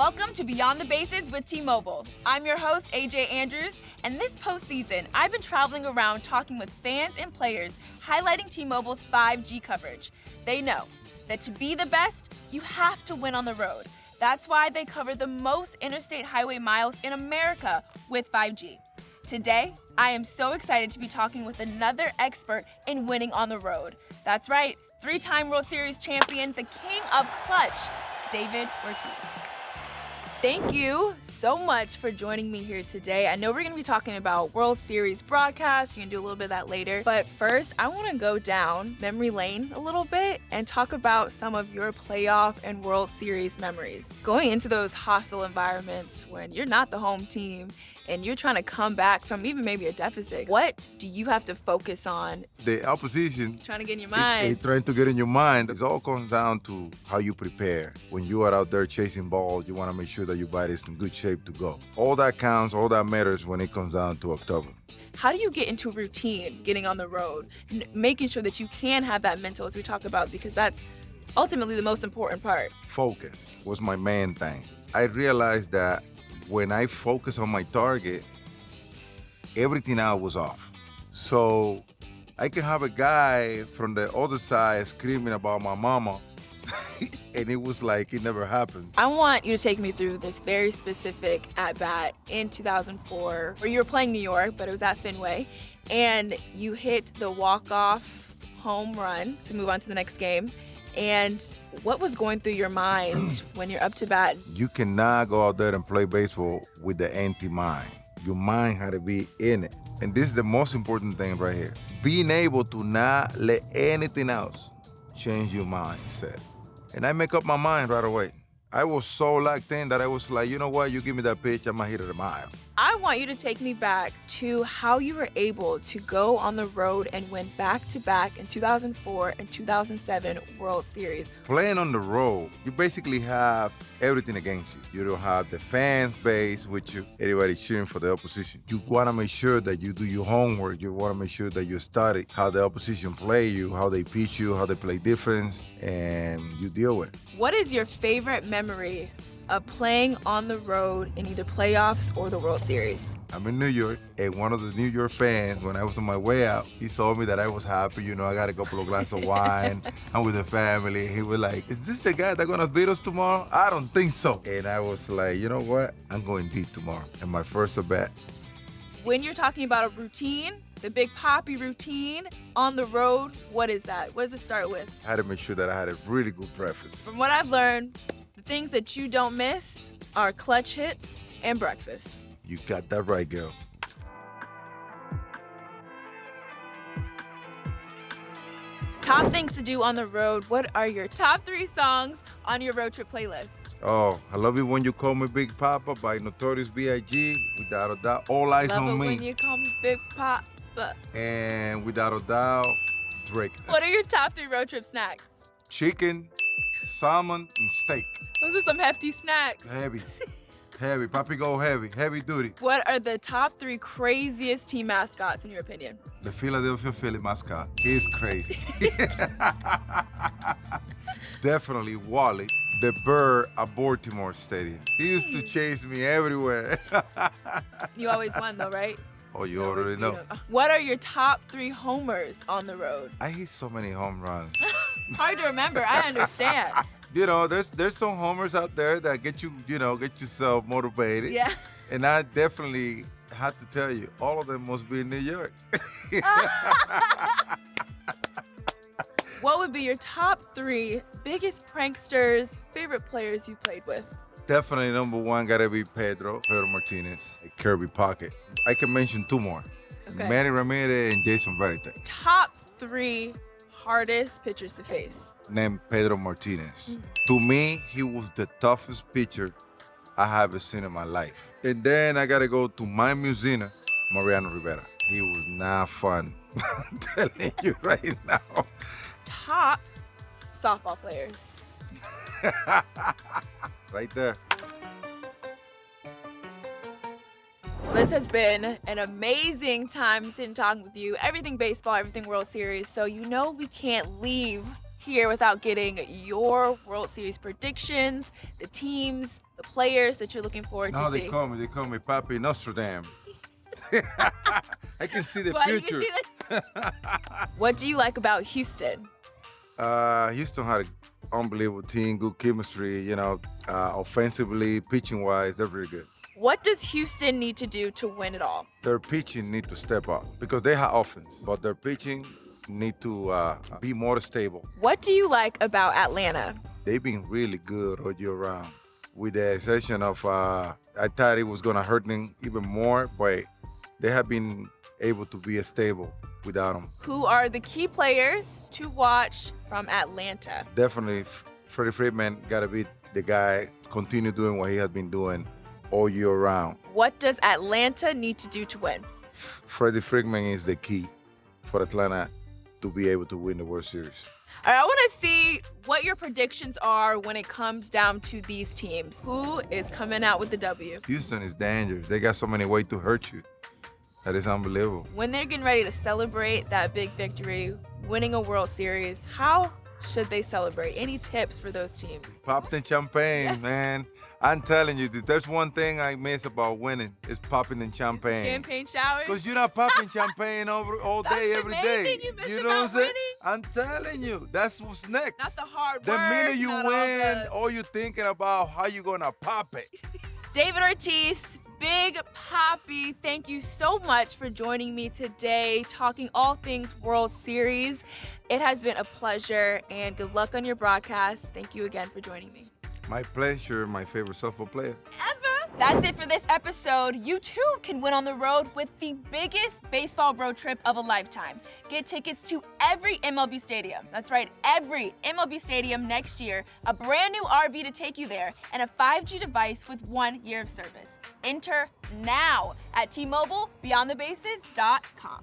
Welcome to Beyond the Bases with T-Mobile. I'm your host, AJ Andrews, and this postseason, I've been traveling around talking with fans and players, highlighting T-Mobile's 5G coverage. They know that to be the best, you have to win on the road. That's why they cover the most interstate highway miles in America with 5G. Today, I am so excited to be talking with another expert in winning on the road. That's right, three-time World Series champion, the king of clutch, David Ortiz. Thank you so much for joining me here today. I know we're going to be talking about World Series broadcast. We're going to do a little bit of that later. But first, I want to go down memory lane a little bit and talk about some of your playoff and World Series memories. Going into those hostile environments when you're not the home team and you're trying to come back from even maybe a deficit, what do you have to focus on? The opposition Trying to get in your mind. trying to get in your mind. It all comes down to how you prepare. When you are out there chasing ball, you want to make sure that your body is in good shape to go. All that counts, all that matters when it comes down to October. How do you get into a routine getting on the road, making sure that you can have that mental as we talk about, because that's ultimately the most important part? Focus was my main thing. I realized that when I focus on my target, everything else was off. So I can have a guy from the other side screaming about my mama, and it was like it never happened. I want you to take me through this very specific at-bat in 2004, where you were playing New York, but it was at Fenway, and you hit the walk-off home run to move on to the next game. And what was going through your mind when you're up to bat? You cannot go out there and play baseball with the empty mind. Your mind had to be in it. And this is the most important thing right here. Being able to not let anything else change your mindset. And I make up my mind right away. I was so locked in that I was like, you know what, you give me that pitch, I'm gonna hit it a mile. I want you to take me back to how you were able to go on the road and win back-to-back in 2004 and 2007 World Series. Playing on the road, you basically have everything against you. You don't have the fan base with you, everybody cheering for the opposition. You want to make sure that you do your homework. You want to make sure that you study how the opposition play you, how they pitch you, how they play defense, and you deal with it. What is your favorite memory of playing on the road in either playoffs or the World Series? I'm in New York, and one of the New York fans, when I was on my way out, he saw me that I was happy. You know, I got a couple of glasses of wine. I'm with the family. He was like, is this the guy that's going to beat us tomorrow? I don't think so. And I was like, you know what? I'm going deep tomorrow. And my first at bat. When you're talking about a routine, the Big Papi routine on the road, what is that? What does it start with? I had to make sure that I had a really good breakfast. From what I've learned, the things that you don't miss are clutch hits and breakfast. You got that right, girl. Top things to do on the road. What are your top 3 songs on your road trip playlist? Oh, I Love It When You Call Me Big Papa by Notorious B.I.G. Without a doubt, All Eyes Love on it Me. when you call me Big Papa. And without a doubt, Drake. What are your top 3 road trip snacks? Chicken, salmon, and steak. Those are some hefty snacks. Heavy. Heavy. Papi go heavy. Heavy duty. What are the top 3 craziest team mascots in your opinion? The Philadelphia Philly mascot. He's crazy. Definitely Wally, the bird at Baltimore Stadium. He used to chase me everywhere. You always won though, right? Oh, you already know. What are your top 3 homers on the road? I hit so many home runs. It's hard to remember, I understand. You know, there's some homers out there that get you, get yourself motivated. Yeah. And I definitely have to tell you, all of them must be in New York. What would be your top 3 biggest pranksters, favorite players you played with? Definitely number 1 gotta be Pedro Martinez, Kirby Pocket. I can mention 2 more. Okay. Manny Ramirez and Jason Verite. Top 3 hardest pitchers to face? Named Pedro Martinez. To me, he was the toughest pitcher I have ever seen in my life. And then I gotta go to my Musina, Mariano Rivera. He was not fun. I'm telling you right now. Top softball players? Right there. This has been an amazing time sitting talking with you. Everything baseball, everything World Series. So you know we can't leave here without getting your World Series predictions, the teams, the players that you're looking forward to see. They call me Papi Nostradam. I can see the Well, you future. can see What do you like about Houston? Houston had an unbelievable team, good chemistry, offensively, pitching-wise, they're really good. What does Houston need to do to win it all? Their pitching need to step up because they have offense, but their pitching need to be more stable. What do you like about Atlanta? They've been really good all year round. With the exception of, I thought it was gonna hurt them even more, but they have been able to be stable without them. Who are the key players to watch from Atlanta? Definitely, Freddie Freeman gotta be the guy, continue doing what he has been doing all year round. What does Atlanta need to do to win? Freddie Freeman is the key for Atlanta to be able to win the World Series. All right, I want to see what your predictions are when it comes down to these teams. Who is coming out with the W? Houston is dangerous. They got so many ways to hurt you. That is unbelievable. When they're getting ready to celebrate that big victory, winning a World Series, how should they celebrate? Any tips for those teams? Pop the champagne, man. I'm telling you, there's one thing I miss about winning is popping the champagne. Champagne showers? Because you're not popping champagne all day, every day. That's the main thing you miss know about what I'm saying? winning? I'm telling you, that's what's next. Not the hard The work. minute you not win, all all you're thinking about how you gonna pop it. David Ortiz, Big Papi, thank you so much for joining me today, talking all things World Series. It has been a pleasure, and good luck on your broadcast. Thank you again for joining me. My pleasure, my favorite softball player. Ever. That's it for this episode. You too can win on the road with the biggest baseball road trip of a lifetime. Get tickets to every MLB stadium. That's right, every MLB stadium next year, a brand new RV to take you there, and a 5G device with 1 year of service. Enter now at T-Mobile, beyondthebases.com.